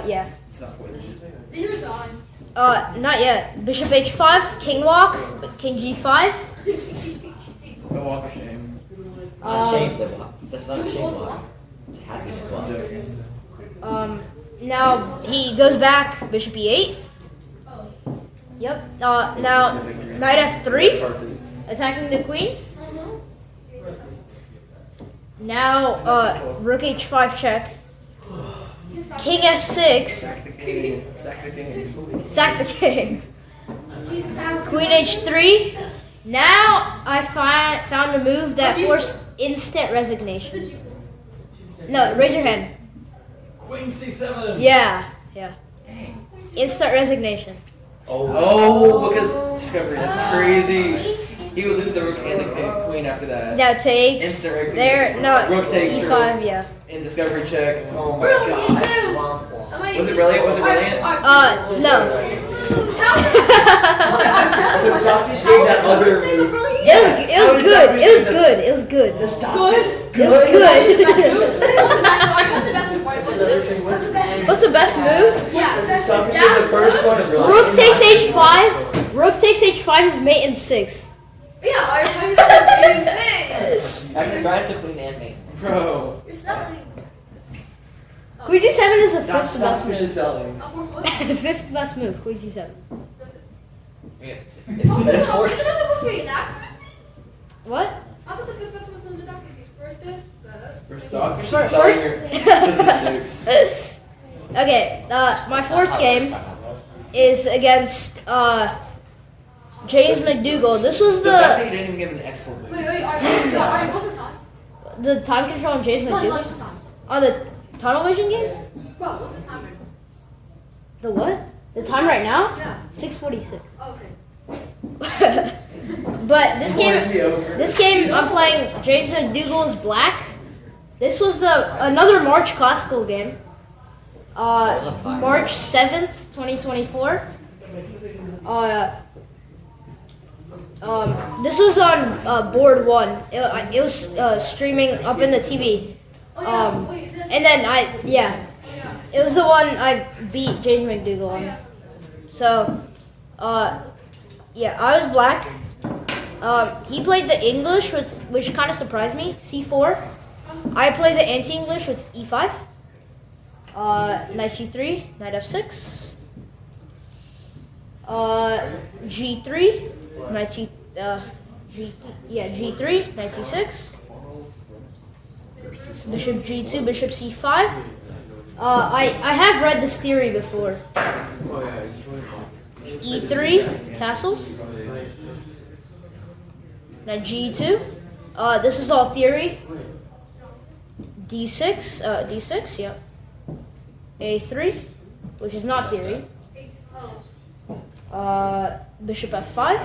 Yeah. It's not poison. Then you resign. Not yet. Bishop h5, king walk, king g5. No walk of shame. Not shame, the walk. That's not a shame walk. It's happy as well. Now he goes back, bishop e8. Yep. Now knight f3, attacking the queen. Now rook h5 check. King f6. Sack the king. Sack the king. Sack the king. Queen h3. Now I found a move that forced instant resignation. No, raise your hand. Queen c7. Yeah. Instant resignation. Oh, because discovery. That's crazy. He would lose the rook and the queen after that. Now takes. Instant resignation. There. No. Rook takes e5. Yeah. In discovery check. Oh my Brilliant god. move! Was it brilliant? Was it brilliant? No. So Stockfish gave that other move. It was good. It was good. It was good. The Stockfish. It was good. What's the best move? Stockfish did the first one. and really- Rook takes h5. Rook takes h5 is mate in 6. Yeah, I After trying to queen and mate. Bro. You're selling. Queen c7 is the Stop, fifth best Stockfish is move. selling. The fifth best move. Queen c7. If Oh, it's no, forced, isn't that supposed to be an acronym? What? I thought the fifth best was on the document. First is best. For Stockfish is First- selling her statistics. Okay, my fourth game is against James McDougal. This was The fact that the you didn't even give an excellent move. Wait, is what's sad. the time? time control on James No, McDougal. what's the time? On the tunnel vision game? Bro, what's the time right now? The what? The time right now? Yeah. 6:46. Oh, okay. But this Might be game, over. this game I'm playing James McDougal's Black. This was another March Classical game. March 7th, 2024. This was on board 1. It was streaming up in the TV. Oh, yeah. Wait, is it? And then Oh, yeah. it was the one I beat James McDougal Oh, on. yeah. So, yeah, I was Black. He played the English, which kind of surprised me. C4. I played the anti-English with E5. Knight C3, Knight F6. G3, Knight C, G3, Knight C6. Bishop G2, Bishop C5. I have read this theory before. E3, castles. Now G2. This is all theory. D6, D6, yep. A3, which is not theory. Bishop F5,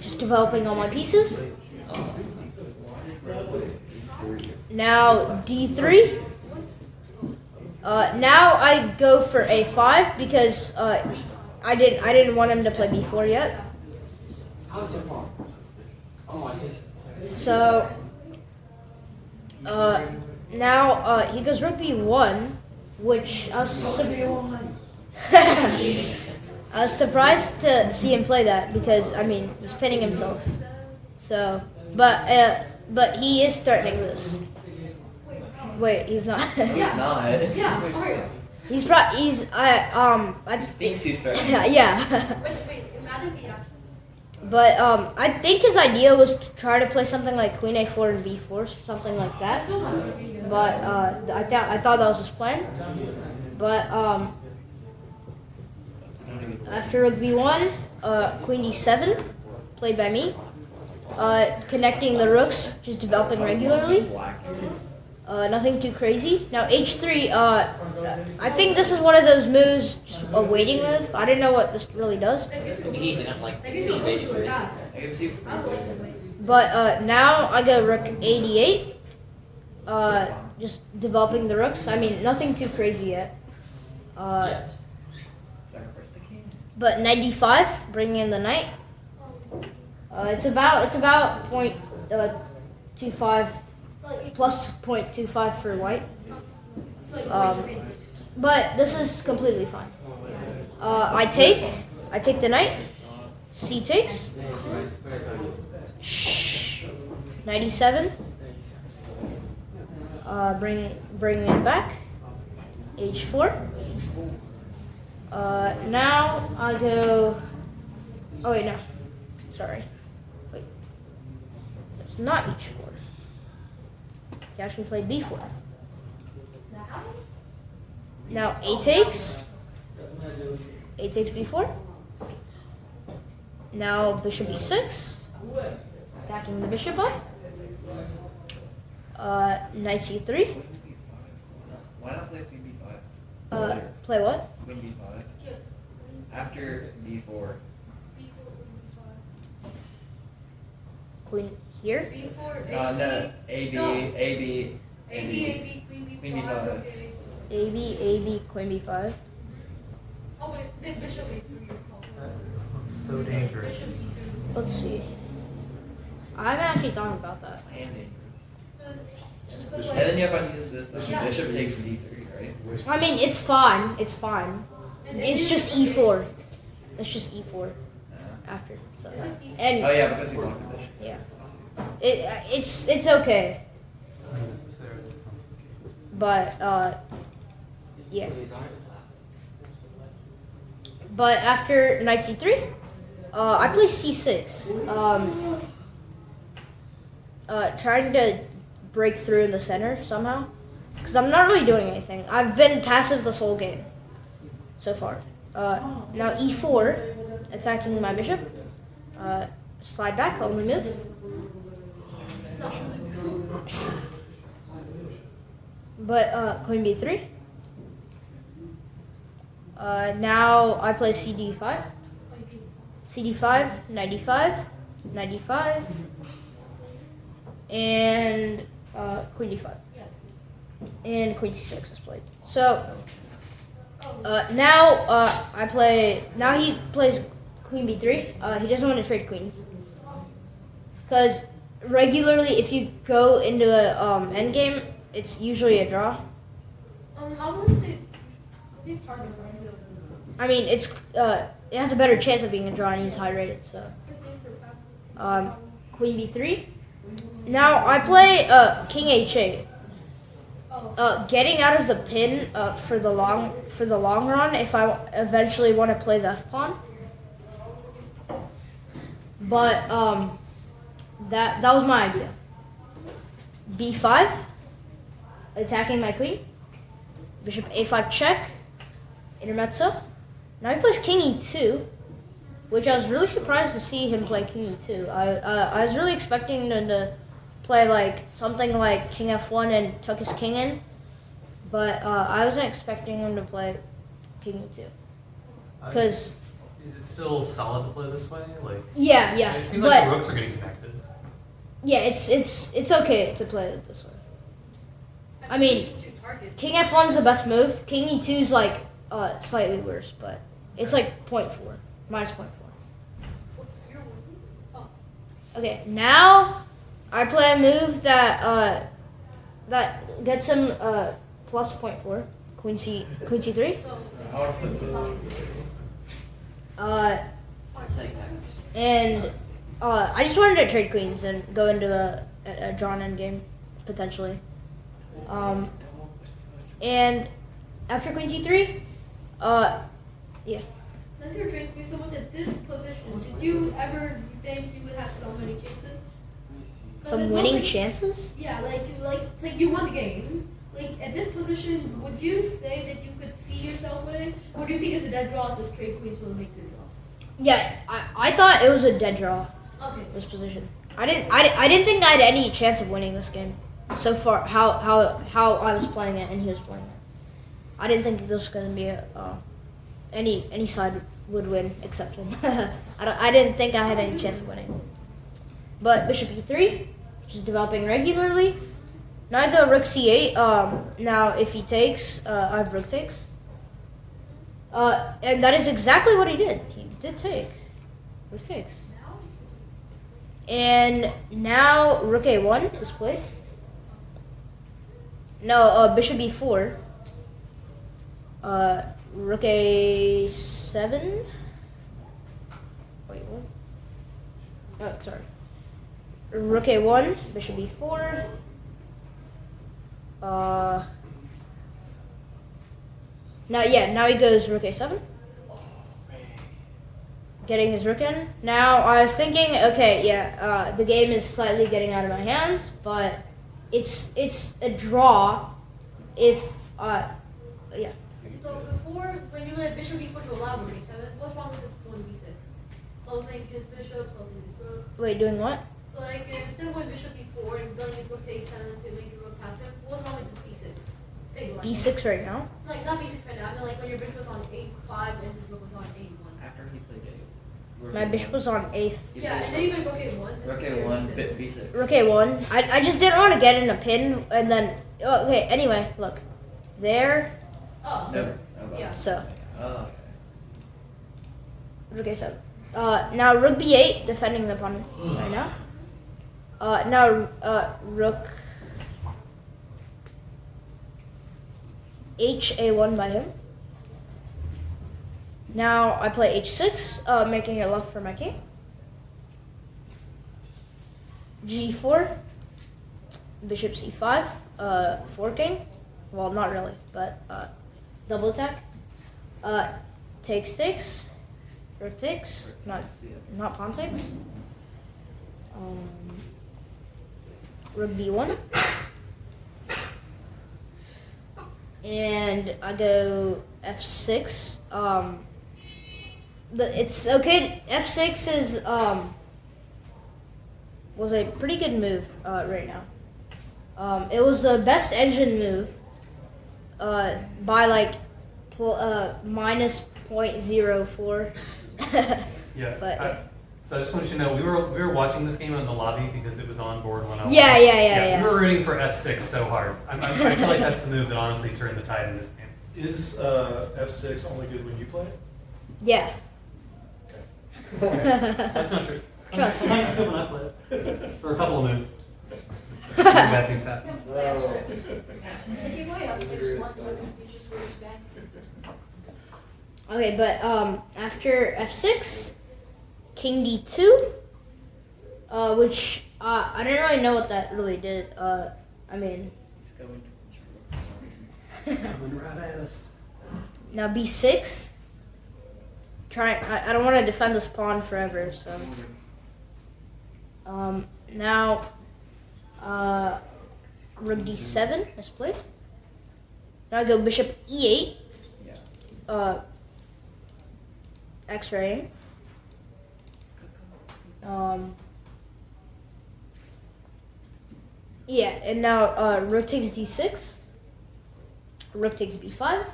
just developing all my pieces. Now D3. Now I go for A5 because I didn't want him to play B4 yet. So now he goes Rook B1, which I was I was surprised to see him play that because I mean he's pinning himself. So, but he is threatening this. Wait, he's not. He's not. Yeah, Aaryav. He's He thinks he's threatening. yeah. Wait, imagine the action. But I think his idea was to try to play something like Queen A4 and B4, something like that. Still not moving. But I thought that was his plan. But after Rook B1, Queen D7, played by me, connecting the rooks, just developing regularly. Nothing too crazy. Now H3, I think this is one of those moves, just a waiting move. I didn't know what this really does. he didn't like That gives you a page little 3. tap. I can see. But now I go Rook A8, just developing the rooks. I mean, nothing too crazy yet. Sacrifice the king. But Knight D5, bringing in the knight. It's about 0.25 plus 0.25 for white. It's like But this is completely fine. I take the knight. C takes. Knight E7. Bring it back. H4. Now I go. Oh wait, no. Sorry. Wait. It's not H4. He actually played B4. Now A takes. A takes B4. Now Bishop E6. Attacking the bishop up. Knight C3. Why not play Queen B5? Play what? Queen B5. After B4. Queen here. B4, No. AB. No. AB. AB, Queen Queen B5. B5. AB, Queen B5. Oh wait, the bishop A3. so dangerous. Bishop E2. Let's see. I haven't actually thought about that. Just And put then like, you have ideas with Yeah. bishop takes d3, right? I mean, it's fine. It's fine. and It's then just you- E4. It's just E4 after. So. It's just E4. And Oh yeah, because you blocked the bishop. yeah, it's okay. Unnecessarily complicated. But yeah. But after knight c3, I play c6. Trying to break through in the center somehow, because I'm not really doing anything. I've been passive this whole game so far. Now e4, attacking my bishop. Slide back, only move. But queen b3. Now I play cd5. cd5, knight d5, knight d5, and queen d5. And queen c6 is played. So now I play. Now he plays queen b3. He doesn't want to trade queens because regularly, if you go into a endgame, it's usually a draw. I want to say, you have targets, right? I mean, it has a better chance of being a draw, and he's high rated. So queen b3. Now I play king h8. Getting out of the pin for the long run if I eventually want to play the f pawn. But that was my idea. b5, attacking my queen. Bishop a5 check, intermezzo. Now he plays king e2, which I was really surprised to see him play king e2. I was really expecting him to play like something like king f1 and tuck his king in, but I wasn't expecting him to play king e2. Because Is it still solid to play this way? Like, yeah, it seems but like the rooks are getting connected. yeah, it's okay to play it this way. I mean, king f1 is the best move. King e2 is like slightly worse, but it's like 0.4, minus 0.4. Okay, now I play a move that that gets him plus 0.4. Queen c3. And I just wanted to trade queens and go into a drawn endgame potentially. And after queen c3, yeah. Since you're trading queen so much at this position, did you ever think you would have so many chances? 'Cause Some it winning looks like- chances? Yeah, like you won the game. Like at this position, would you say that you could see yourself winning, or do you think it's a dead draw? So trade queens will make the draw. Yeah, I thought it was a dead draw. Okay. This position. I didn't think I had any chance of winning this game. So far, how I was playing it and he was playing it, I didn't think this was gonna be any side would win except him. I didn't think I had any chance of winning. But bishop e3, which is developing regularly. Now I go rook c8. Now if he takes, I have rook takes. And that is exactly what he did. He did take. Rook takes. And now rook a1 is played. No, bishop b4. Rook a7. Wait, what? Oh, sorry. Rook a1, bishop b4. Now he goes rook a7. Getting his rook in. Now I was thinking, okay, the game is slightly getting out of my hands, but it's a draw if yeah. So before, when you went bishop b4 to allow rook a7, what's wrong with this pawn b6? Closing his bishop, closing his rook. Wait, doing what? So like instead of going bishop b4 and going rook to a7 to make your rook passive, what's wrong with this b6? Stabilize. B6 right now? Like not b6 right now. I mean like when your bishop was on a5 and his rook was on a1. After he played My bishop was on a Yeah, and then you went rook a1. then Okay, your one b6. bit b6. rook a1. I just didn't want to get in a pin and then okay. Anyway, look there. Oh. Nope. Yeah. So Oh, okay. rook a7. Now rook b8, defending the pawn right now. Now rook ha1 by him. Now I play h6, making it left for my king. g4, bishop c5, forking. Well, not really, but double attack. Takes, rook takes, not pawn takes. Rook b1. And I go f6. It's okay. F6 is was a pretty good move right now. It was the best engine move by like minus 0.04. Yeah. But so I just want you to know we were watching this game in the lobby because it was on board when I was. Yeah. We were rooting for f6 so hard. I feel like that's the move that honestly turned the tide in this game. Is f6 only good when you play it? Yeah. That's not true. Trust. Sometimes it's good when I play it. For a couple of moves. Bad things happen. If you play F6 once, you just lose game. Okay, but after f6, king d2, which I don't really know what that really did. I mean, It's going towards her for some reason. Coming right at us. now b6. I don't want to defend this pawn forever, so. Now, rook d7 is played. Now I go bishop e8. X-raying. Yeah, and now rook takes d6. Rook takes b5.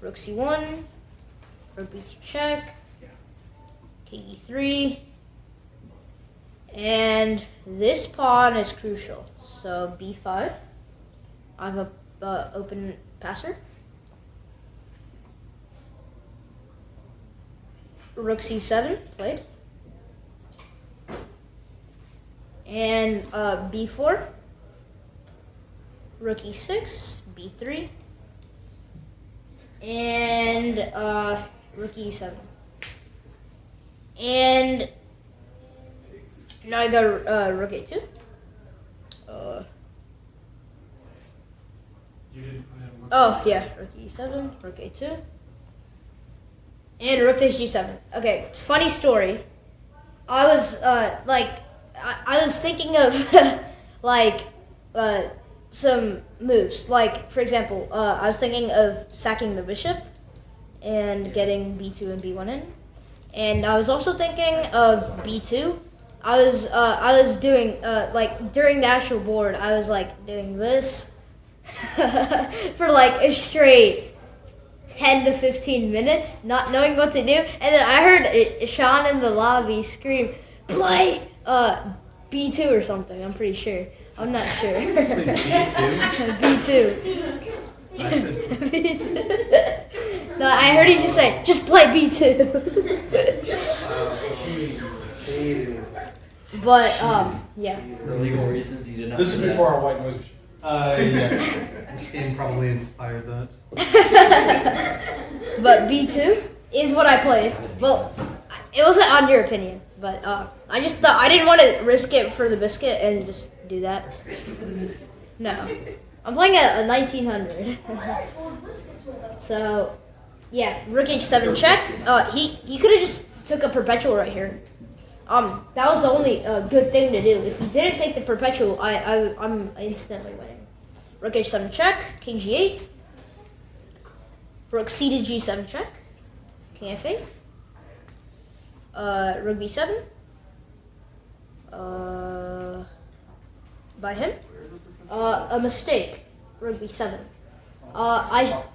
Rook c1. Rook b2 check. King e3. And this pawn is crucial. So b5. I have a open passer. Rook c7 played. And b4. Rook e6, b3. And rook e7. And now I go rook a2. You didn't put in. Oh yeah, rook e7, rook a2. And rook takes g7. Okay, it's a funny story. I was I was thinking of like some moves. Like for example, I was thinking of sacking the bishop and getting b2 and b1 in. And I was also thinking of b2. I was doing like during the actual board. I was like doing this for like a straight 10 to 15 minutes, not knowing what to do, and then I heard Sean in the lobby scream, "Play B2 or something." I'm pretty sure. I'm not sure. B2. B2. No, I heard he just say, "Just play B2." But yeah. For legal reasons, you did not. This is do that. before our white noise machine. Yes. This game probably inspired that. But B2 is what I played. Well, it wasn't on your opinion, but I just thought I didn't want to risk it for the biscuit and just do that. No, I'm playing a 1900. So, yeah, rook h7 check. He could have just took a perpetual right here. That was the only good thing to do. If he didn't take the perpetual, I'm instantly winning. Rook h7 check, king g8. Rook c to g7 check, king f8. Rook b7. By him. A mistake. Rook b7.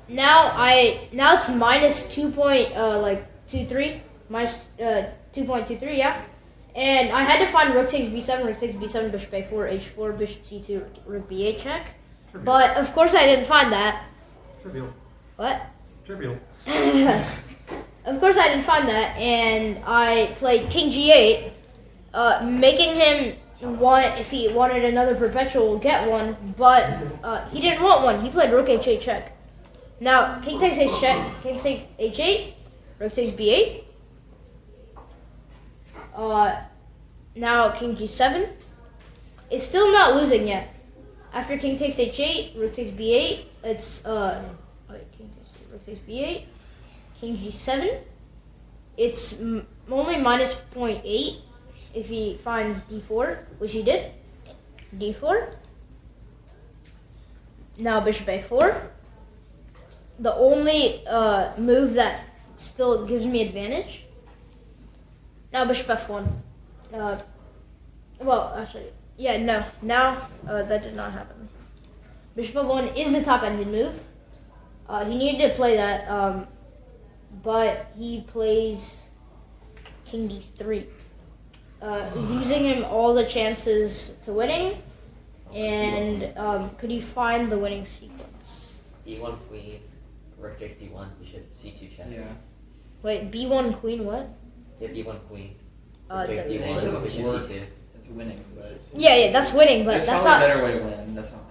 Now it's minus 2.23, minus 2.23, yeah. And I had to find rook takes b7, bishop a4, h4, bishop c2, rook b8 check. But of course I didn't find that. Trivial. What? Trivial. of course, I didn't find that, and I played King G8, making him want, if he wanted another perpetual, get one, but he didn't want one. He played Rook H8 check. Now, King takes H check, King takes H8, Rook takes B8. Now King G7. It's still not losing yet. After King takes H8, Rook takes B8. It's King takes Rook takes B8. King G7. It's only minus 0.8 if he finds D4, which he did. D4. Now Bishop A4. The only move that still gives me advantage. Now Bishop F1. Well, actually, yeah, no. Now that did not happen. Bishop F1 is the top ended move. He needed to play that, but he plays King D3, using him all the chances to winning. And could he find the winning sequence? B1 queen, rook takes D1, bishop C2 check. Yeah. Wait, B1 queen what? Yeah, B1 queen. Uh, Rook takes the- They just have D1, a bishop fork. C2. It's winning, but Yeah, that's winning, but there's that's probably a not. better way to win. That's not.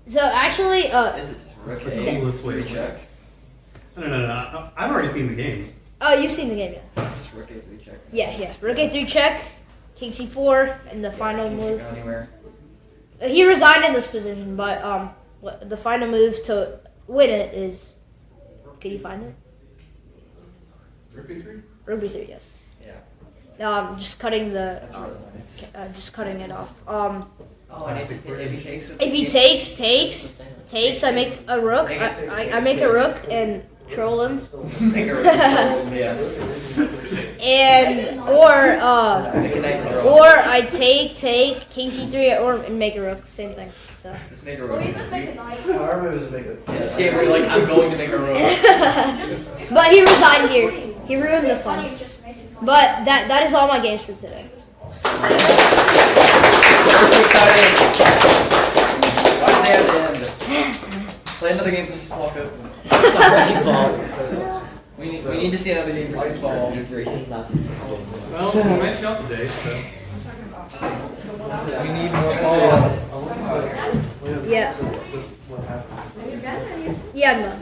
So actually, Is it just rook That's the A, coolest way to three win. check? No. I've already seen the game. oh, you've seen the game, yeah. Just rook A, three check. Yeah. Rook A3 check, King C4, and the final Can't move. go anywhere. He resigned in this position, but the final move to win it is. Can you find it? Rook B3? Rook B3, yes. Yeah. No, I'm just cutting the. That's really nice. Just cutting it off. Oh, and if he takes it. If he takes, I make a rook. I make a rook and troll him, Make a rook roll, yes. and or Make a knight and draw. or I take King C3 or and make a rook. Same thing. So. Just make a Or rook. even make a knife. Our move is to make it. In this game, we're like, I'm going to make a rook. But he resigned here. He ruined the Funny, fun. just make it. But that is all my games for today. We're so excited. Why did they have to end? Play another game for small coat. We need to see another game for small. Inspiration's not successful. Well, we might show up today, so. We need more balls. Yeah. This, what happened? Yeah, I'm done.